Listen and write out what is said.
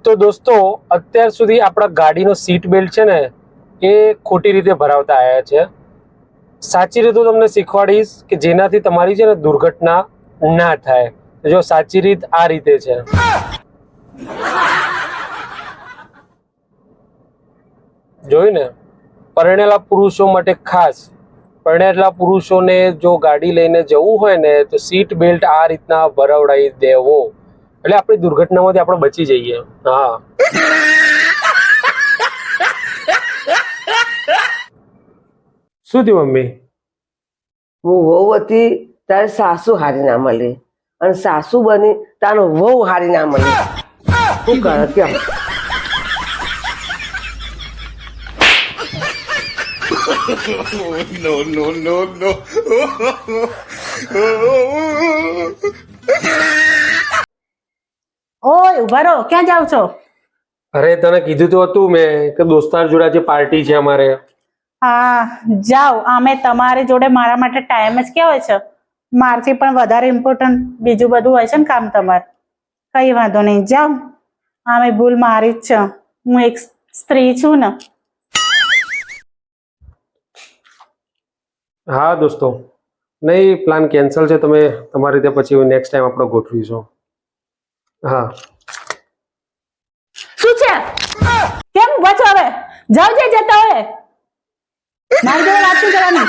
તો દોસ્તો અત્યાર સુધી આપણા ગાડીનો સીટ બેલ્ટ છે ને એ ખોટી રીતે ભરાવતા આવ્યા છે. સાચી રીત હું તમને શીખવાડીશ કે જેનાથી તમારી છે ને દુર્ઘટના ના થાય. જો સાચી રીત આ રીતે છે. જોયું ને, પરણેલા પુરુષો માટે ખાસ. પરણેલા પુરુષોને જો ગાડી લઈને જવું હોય ને તો સીટ બેલ્ટ આ રીતના ભરાવડાવી દેવો, એટલે આપણી દુર્ઘટનામાંથી આપણે બચી જઈએ. હા, શું થયું મમ્મી? હું વહુ હતી તારે સાસુ હારી ના મળી, અને સાસુ બની તારો વહુ હારી ના મળી. શું કરે કેમ? No, no, no, no. ઓય ઉભા રહો, ક્યાં જાવ છો? અરે તને કીધું તો હતું મેં કે દોસ્તાર જોડે આજે પાર્ટી છે અમારે. હા જાઓ, આમે તમારી જોડે મારા માટે ટાઈમ જ કેવો છે. મારથી પણ વધારે ઇમ્પોર્ટન્ટ બીજું બધું હોય છે ને કામ તમારે. કઈ વાંધો નહીં, જાઓ. આમે ભૂલ મારી જ છે, હું એક સ્ત્રી છું ને. હા દોસ્તો, નહીં પ્લાન કેન્સલ છે. તમે તમારી રીતે પછી નેક્સ્ટ ટાઈમ આપણે ગોઠવીશું. હા, શું છે? કેમ ઉભા છો? હવે જાઓ, જે જતા હોય મારી જોડે વાત નહીં કરવાની.